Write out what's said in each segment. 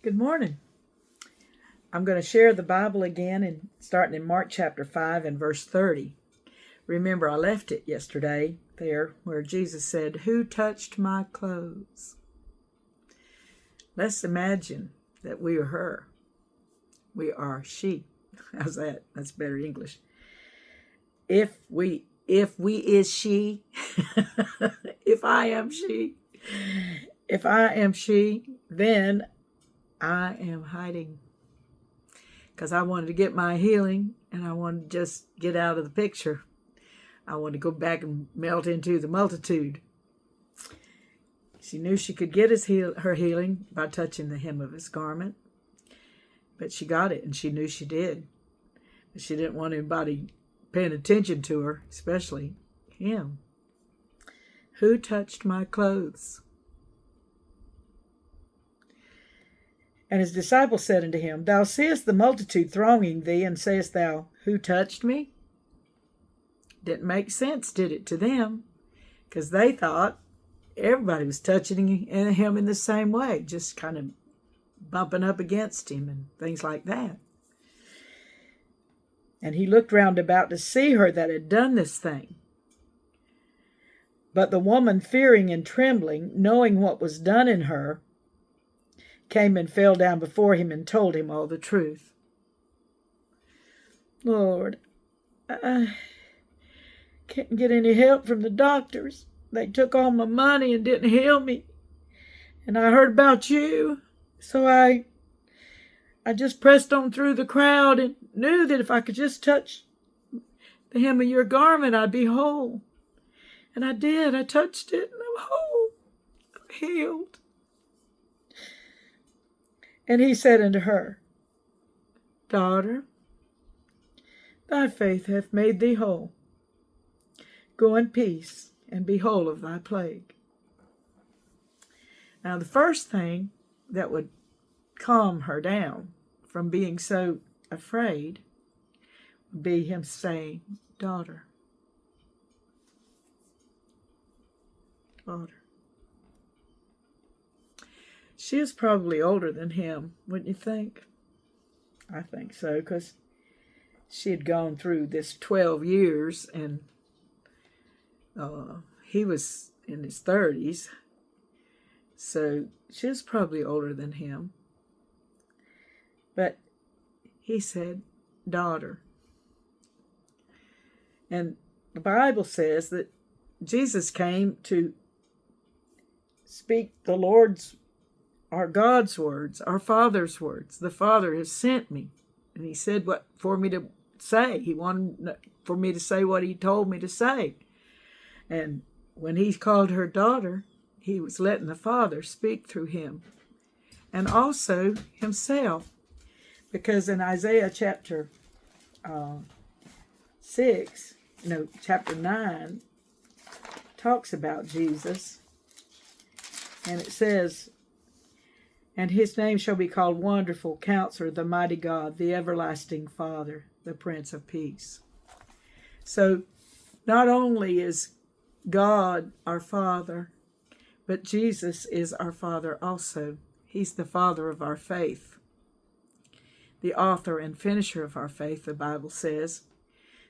Good morning. I'm going to share the Bible again and starting in Mark chapter 5 and verse 30. Remember, I left it yesterday there where Jesus said, "Who touched my clothes?" Let's imagine that we are her. We are she. How's that? That's better English. If we is she, if I am she, then I am hiding. Because I wanted to get my healing and I wanted to just get out of the picture. I wanted to go back and melt into the multitude. She knew she could get her healing by touching the hem of his garment. But she got it, and she knew she did. But she didn't want anybody paying attention to her, especially him. Who touched my clothes? And his disciples said unto him, Thou seest the multitude thronging thee, and sayest thou, Who touched me? Didn't make sense, did it, to them? Because they thought everybody was touching him in the same way, just kind of bumping up against him and things like that. And he looked round about to see her that had done this thing. But the woman, fearing and trembling, knowing what was done in her, came and fell down before him and told him all the truth. Lord, I can't get any help from the doctors. They took all my money and didn't heal me. And I heard about you, so I just pressed on through the crowd and knew that if I could just touch the hem of your garment, I'd be whole. And I did. I touched it, and I'm whole. I'm healed. And he said unto her, Daughter, thy faith hath made thee whole. Go in peace, and be whole of thy plague. Now, the first thing that would calm her down from being so afraid would be him saying, Daughter. Daughter. She is probably older than him, wouldn't you think? I think so, because she had gone through this 12 years, and he was in his 30s. So she was probably older than him. But he said, Daughter. And the Bible says that Jesus came to speak the Lord's, our God's words, our Father's words. The Father has sent me. And he said what for me to say. He wanted for me to say what he told me to say. And when he called her daughter, he was letting the Father speak through him. And also himself. Because in Isaiah chapter 9, talks about Jesus. And it says, And his name shall be called Wonderful Counselor, the Mighty God, the Everlasting Father, the Prince of Peace. So not only is God our Father, but Jesus is our Father also. He's the Father of our faith, the author and finisher of our faith, the Bible says.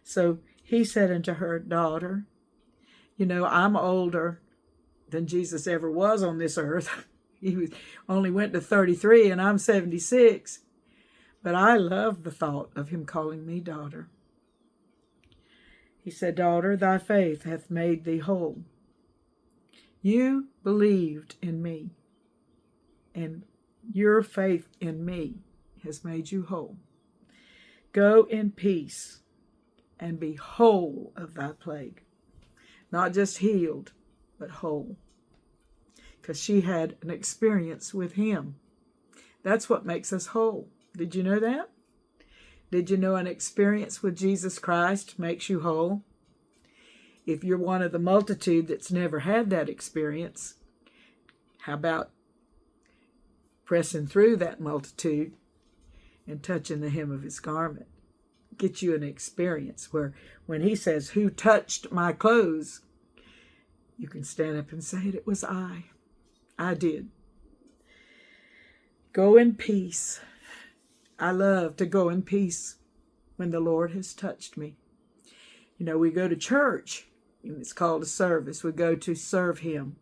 So he said unto her, Daughter, I'm older than Jesus ever was on this earth. He only went to 33 and I'm 76. But I love the thought of him calling me daughter. He said, Daughter, thy faith hath made thee whole. You believed in me, and your faith in me has made you whole. Go in peace and be whole of thy plague. Not just healed, but whole. Because she had an experience with him. That's what makes us whole. Did you know that? Did you know an experience with Jesus Christ makes you whole? If you're one of the multitude that's never had that experience, how about pressing through that multitude and touching the hem of his garment? Get you an experience where when he says, Who touched my clothes? You can stand up and say, It was I. I did. Go in peace. I love to go in peace when the Lord has touched me. You know, we go to church, and it's called a service. We go to serve him.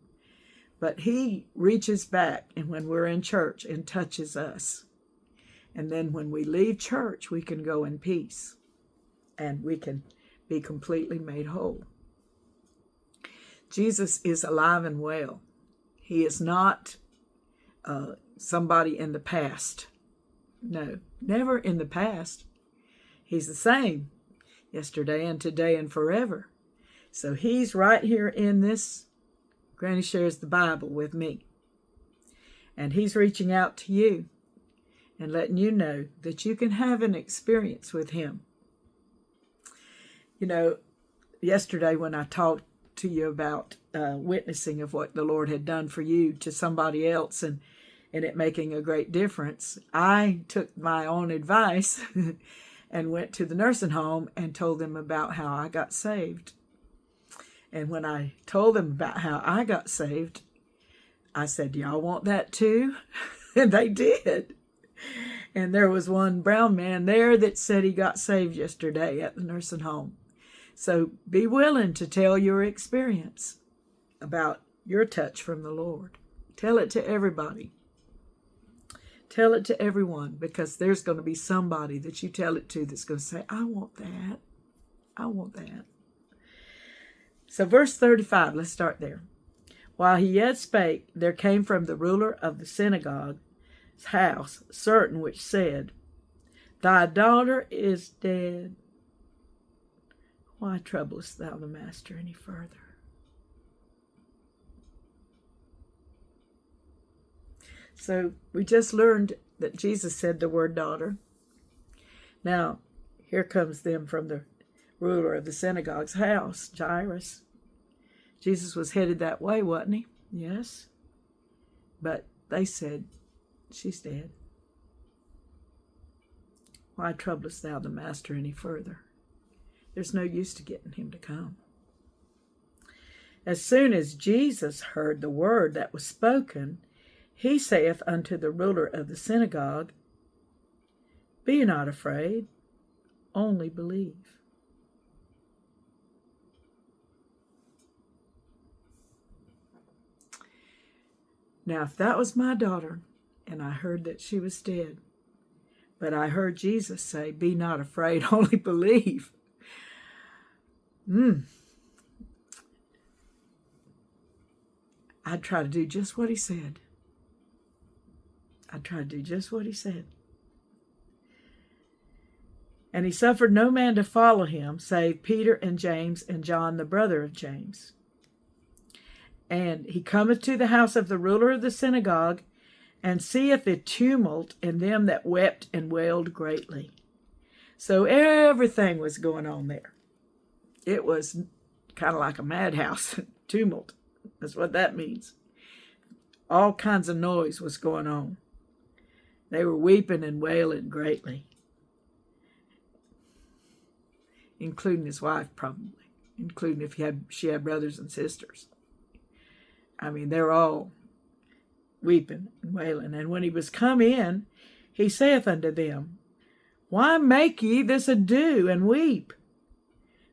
But he reaches back, and when we're in church, and touches us. And then when we leave church, we can go in peace. And we can be completely made whole. Jesus is alive and well. He is not somebody in the past. No, never in the past. He's the same yesterday and today and forever. So he's right here in this. Granny shares the Bible with me. And he's reaching out to you and letting you know that you can have an experience with him. You know, yesterday when I talked to you about witnessing of what the Lord had done for you to somebody else and it making a great difference, I took my own advice and went to the nursing home and told them about how I got saved. And when I told them about how I got saved, I said, y'all want that too? And they did. And there was one brown man there that said he got saved yesterday at the nursing home. So be willing to tell your experience about your touch from the Lord. Tell it to everybody. Tell it to everyone, because there's going to be somebody that you tell it to that's going to say, I want that. I want that. So verse 35, let's start there. While he yet spake, there came from the ruler of the synagogue's house certain which said, Thy daughter is dead. Why troublest thou the master any further? So we just learned that Jesus said the word daughter. Now, here comes them from the ruler of the synagogue's house, Jairus. Jesus was headed that way, wasn't he? Yes. But they said, she's dead. Why troublest thou the master any further? There's no use to getting him to come. As soon as Jesus heard the word that was spoken, he saith unto the ruler of the synagogue, Be not afraid, only believe. Now, if that was my daughter, and I heard that she was dead, but I heard Jesus say, Be not afraid, only believe. I'd try to do just what he said. I'd try to do just what he said. And he suffered no man to follow him, save Peter and James and John, the brother of James. And he cometh to the house of the ruler of the synagogue, and seeth the tumult and them that wept and wailed greatly. So everything was going on there. It was kind of like a madhouse. Tumult. That's what that means. All kinds of noise was going on. They were weeping and wailing greatly. Including his wife, probably. Including if she had brothers and sisters. I mean, they're all weeping and wailing. And when he was come in, he saith unto them, Why make ye this ado and weep?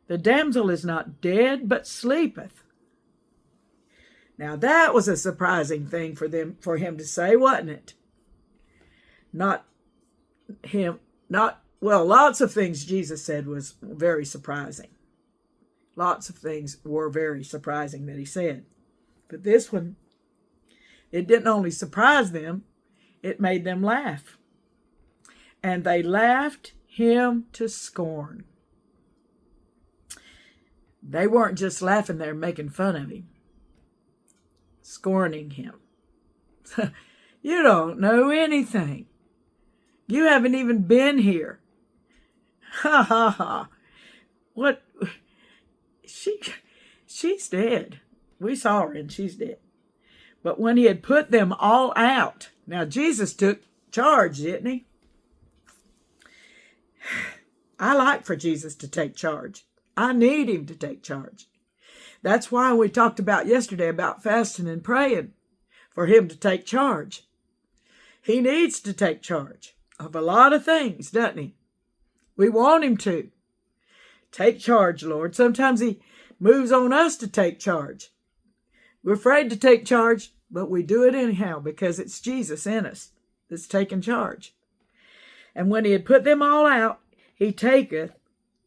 The damsel is not dead, but sleepeth. Now that was a surprising thing for him to say, wasn't it? Lots of things Jesus said was very surprising. Lots of things were very surprising that he said. But this one, it didn't only surprise them, it made them laugh. And they laughed him to scorn. They weren't just laughing there making fun of him. Scorning him. You don't know anything. You haven't even been here. Ha ha ha. What? She's dead. We saw her and she's dead. But when he had put them all out, now Jesus took charge, didn't he? I like for Jesus to take charge. I need him to take charge. That's why we talked about yesterday about fasting and praying for him to take charge. He needs to take charge of a lot of things, doesn't he? We want him to. Take charge, Lord. Sometimes he moves on us to take charge. We're afraid to take charge, but we do it anyhow because it's Jesus in us that's taking charge. And when he had put them all out, he taketh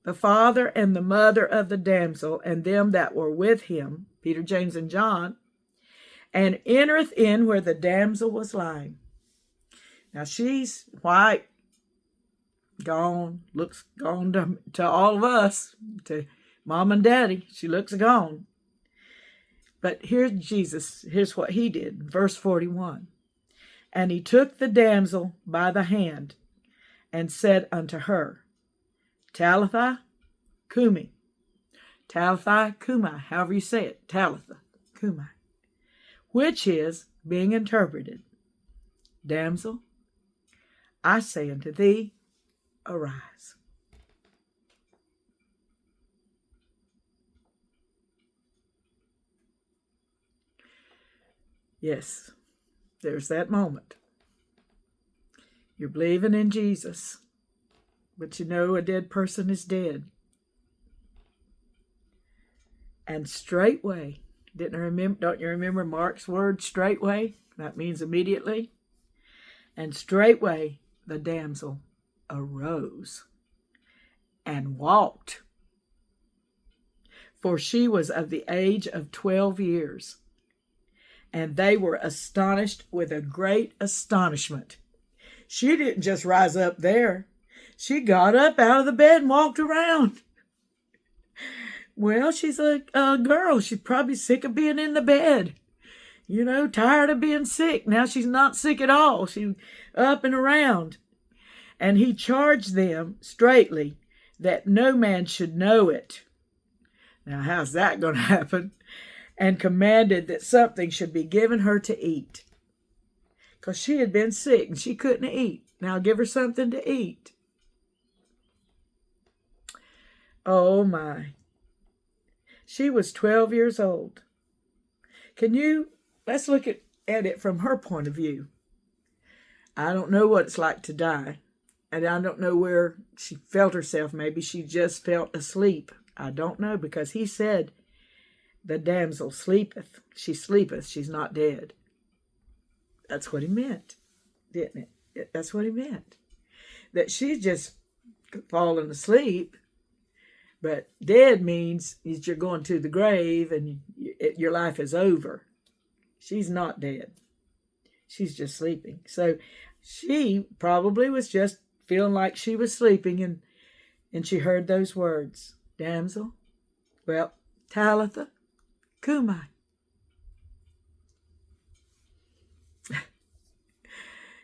the father and the mother of the damsel and them that were with him, Peter, James, and John, and entereth in where the damsel was lying. Now she's white, gone, looks gone to all of us, to mom and daddy. She looks gone. But here's Jesus, here's what he did, verse 41. And he took the damsel by the hand and said unto her, Talitha cumi. Talitha cumi, however you say it, Talitha cumi. Which is, being interpreted, Damsel, I say unto thee, arise. Yes, there's that moment. You're believing in Jesus, but you know a dead person is dead. And straightway, don't you remember Mark's word, straightway? That means immediately. And straightway the damsel arose and walked. For she was of the age of 12 years. And they were astonished with a great astonishment. She didn't just rise up there. She got up out of the bed and walked around. Well, she's a girl. She's probably sick of being in the bed. You know, tired of being sick. Now she's not sick at all. She's up and around. And he charged them straitly that no man should know it. Now, how's that going to happen? And commanded that something should be given her to eat. Because she had been sick and she couldn't eat. Now give her something to eat. Oh my. She was 12 years old. Let's look at it from her point of view. I don't know what it's like to die. And I don't know where she felt herself. Maybe she just felt asleep. I don't know, because he said, the damsel sleepeth. She sleepeth. She's not dead. That's what he meant, didn't it? That's what he meant. That she's just fallen asleep. But dead means you're going to the grave and your life is over. She's not dead. She's just sleeping. So she probably was just feeling like she was sleeping, and she heard those words, damsel, well, Talitha cumi.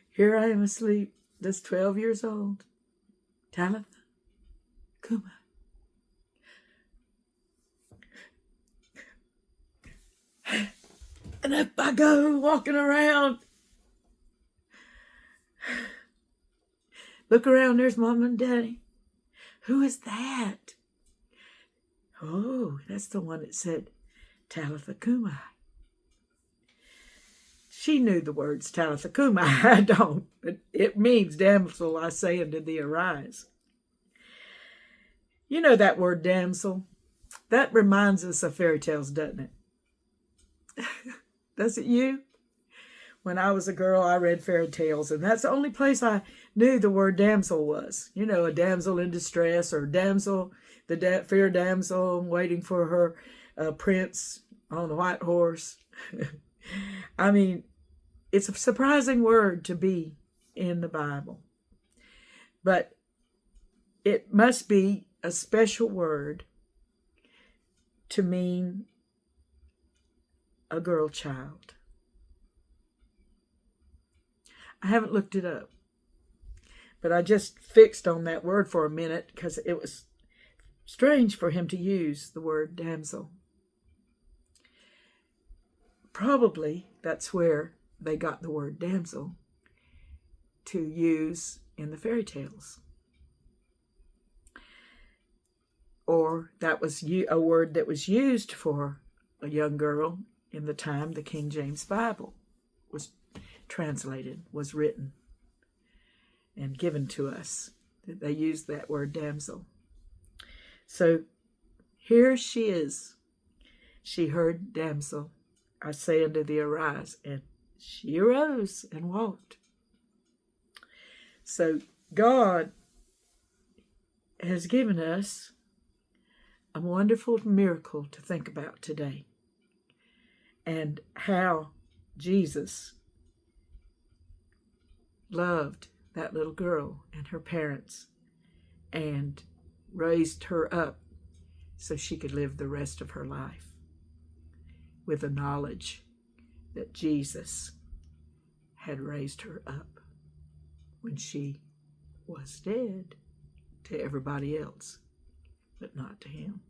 Here I am asleep, just 12 years old. Talitha cumi. And up I go, walking around. Look around, there's Mom and Daddy. Who is that? Oh, that's the one that said, Talitha cumi. She knew the words Talitha cumi. I don't. But it means, damsel, I say unto thee, arise. You know that word damsel? That reminds us of fairy tales, doesn't it? Does it you? When I was a girl, I read fairy tales, and that's the only place I knew the word damsel was. You know, a damsel in distress, or damsel, the fair damsel waiting for her prince on a white horse. I mean, it's a surprising word to be in the Bible. But it must be a special word to mean a girl child. I haven't looked it up, but I just fixed on that word for a minute because it was strange for him to use the word damsel. Probably that's where they got the word damsel to use in the fairy tales. Or that was a word that was used for a young girl in the time the King James Bible was translated, was written and given to us. They used that word damsel. So here she is. She heard, damsel, I say unto thee, arise. And she arose and walked. So God has given us a wonderful miracle to think about today, and how Jesus loved that little girl and her parents and raised her up so she could live the rest of her life with the knowledge that Jesus had raised her up when she was dead to everybody else, but not to him.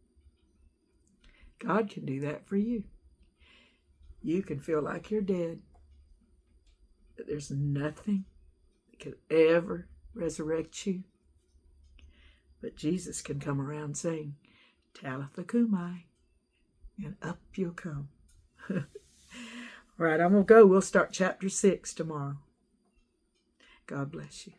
God can do that for you. You can feel like you're dead, that there's nothing that could ever resurrect you. But Jesus can come around saying, Talitha Cumi, and up you'll come. All right, I'm going to go. We'll start chapter 6 tomorrow. God bless you.